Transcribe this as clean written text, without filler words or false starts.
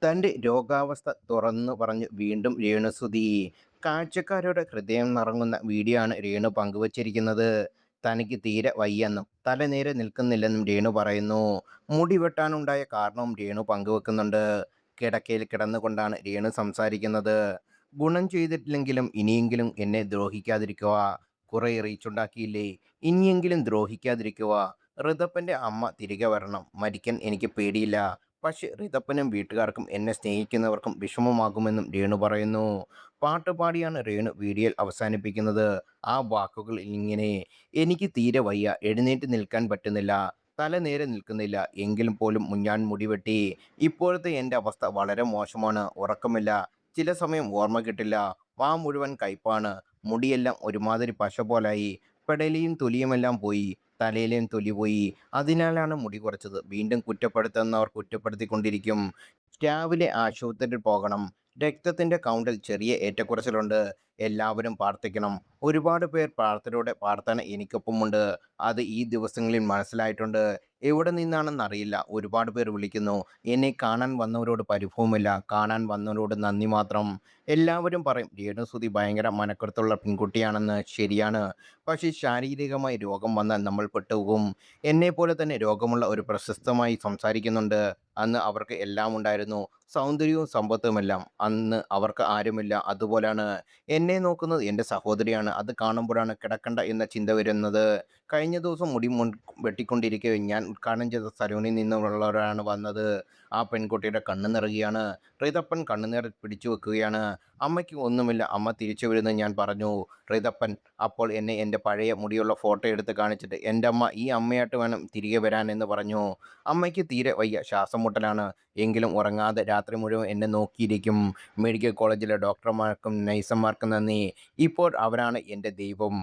തൻ്റെ രോഗാവസ്ഥ തുറന്നു പറഞ്ഞു വീണ്ടും രേണുസുതി. കാഴ്ചക്കാരുടെ ഹൃദയം നറങ്ങുന്ന വീഡിയോ ആണ് രേണു പങ്കുവച്ചിരിക്കുന്നത്. തനിക്ക് തീരെ വയ്യെന്നും തലനേരെ നിൽക്കുന്നില്ലെന്നും രേണു പറയുന്നു. മുടി വെട്ടാനുണ്ടായ കാരണവും രേണു പങ്കുവെക്കുന്നുണ്ട്. കിടക്കയിൽ കിടന്നുകൊണ്ടാണ് രേണു സംസാരിക്കുന്നത്. ഗുണം ചെയ്തിട്ടില്ലെങ്കിലും ഇനിയെങ്കിലും എന്നെ ദ്രോഹിക്കാതിരിക്കുക. കുറെ റീച്ചുണ്ടാക്കിയില്ലേ, ഇനിയെങ്കിലും ദ്രോഹിക്കാതിരിക്കുക. ഋതപ്പൻ്റെ അമ്മ തിരികെ വരണം. മരിക്കാൻ എനിക്ക് പേടിയില്ല. പക്ഷേ റിതപ്പനും വീട്ടുകാർക്കും എന്നെ സ്നേഹിക്കുന്നവർക്കും വിഷമമാകുമെന്നും രേണു പറയുന്നു. പാട്ട് പാടിയാണ് രേണു വീഡിയോയിൽ അവസാനിപ്പിക്കുന്നത്. ആ വാക്കുകൾ ഇങ്ങനെ: എനിക്ക് തീരെ വയ്യ, എഴുന്നേറ്റ് നിൽക്കാൻ പറ്റുന്നില്ല, തല നേരെ നിൽക്കുന്നില്ല, എങ്കിലും പോലും ഞാൻ മുടിവെട്ടി. ഇപ്പോഴത്തെ എൻ്റെ അവസ്ഥ വളരെ മോശമാണ്. ഉറക്കമില്ല, ചില സമയം ഓർമ്മ കിട്ടില്ല, വാ മുഴുവൻ കയ്പാണ്, മുടിയെല്ലാം ഒരുമാതിരി പശ പോലായി, പെടലിയും തൊലിയുമെല്ലാം പോയി, തലയിലെയും തൊലി പോയി. അതിനാലാണ് മുടി കുറച്ചത്. വീണ്ടും കുറ്റപ്പെടുത്തുന്നവർ കുറ്റപ്പെടുത്തിക്കൊണ്ടിരിക്കും. രാവിലെ ആശുപത്രിയിൽ പോകണം. രക്തത്തിന്റെ കൗണ്ടിൽ ചെറിയ ഏറ്റക്കുറച്ചിലുണ്ട്. എല്ലാവരും പ്രാർത്ഥിക്കണം. ഒരുപാട് പേർ പ്രാർത്ഥനയോടെ പ്രാർത്ഥന എനിക്കൊപ്പമുണ്ട്. അത് ഈ ദിവസങ്ങളിൽ മനസ്സിലായിട്ടുണ്ട്. എവിടെ നിന്നാണെന്നറിയില്ല. ഒരുപാട് പേർ വിളിക്കുന്നു. എന്നെ കാണാൻ വന്നവരോട് പരിഭവമില്ല. കാണാൻ വന്നവരോട് നന്ദി മാത്രം. എല്ലാവരും പറയും രേണുസുതി ഭയങ്കര മനക്കരുത്തുള്ള പെൺകുട്ടിയാണെന്ന്. ശരിയാണ്. പക്ഷേ ശാരീരികമായി രോഗം വന്നാൽ നമ്മൾ പെട്ടുപോകും. എന്നെപ്പോലെ തന്നെ രോഗമുള്ള ഒരു പ്രശസ്തമായി സംസാരിക്കുന്നുണ്ട്. അന്ന് അവർക്ക് എല്ലാം ഉണ്ടായിരുന്നു, സൗന്ദര്യവും സമ്പത്തുമെല്ലാം. അന്ന് അവർക്ക് ആരുമില്ല. അതുപോലാണ് എന്നെ നോക്കുന്നത് എൻ്റെ സഹോദരിയാണ്. അത് കാണുമ്പോഴാണ് കിടക്കണ്ട എന്ന ചിന്ത വരുന്നത്. കഴിഞ്ഞ ദിവസം മുടി വെട്ടിക്കൊണ്ടിരിക്കവേ ഞാൻ ഉദ്ഘാടനം ചെയ്ത സലൂണിൽ നിന്നുള്ളവരാണ് വന്നത്. ആ പെൺകുട്ടിയുടെ കണ്ണ് നിറയുകയാണ്. റിതപ്പൻ കണ്ണുനീർ പിടിച്ചു വെക്കുകയാണ്. അമ്മയ്ക്ക് ഒന്നുമില്ല, അമ്മ തിരിച്ചു വരുമെന്ന് ഞാൻ പറഞ്ഞു. റിതപ്പൻ അപ്പോൾ എന്നെ എൻ്റെ പഴയ മുടിയുള്ള ഫോട്ടോ എടുത്ത് കാണിച്ചിട്ട് എൻ്റെ അമ്മ ഈ അമ്മയായിട്ട് വേണം തിരികെ വരാൻ എന്ന് പറഞ്ഞു. അമ്മയ്ക്ക് തീരെ വയ്യ, ശ്വാസം മുട്ടലാണ്. എങ്കിലും ഉറങ്ങാതെ രാത്രി മുഴുവൻ എന്നെ നോക്കിയിരിക്കും. മെഡിക്കൽ കോളേജിലെ ഡോക്ടർമാർക്കും നഴ്സുമാർക്കും നന്ദി. ഇപ്പോൾ അവരാണ് എൻ്റെ ദൈവം.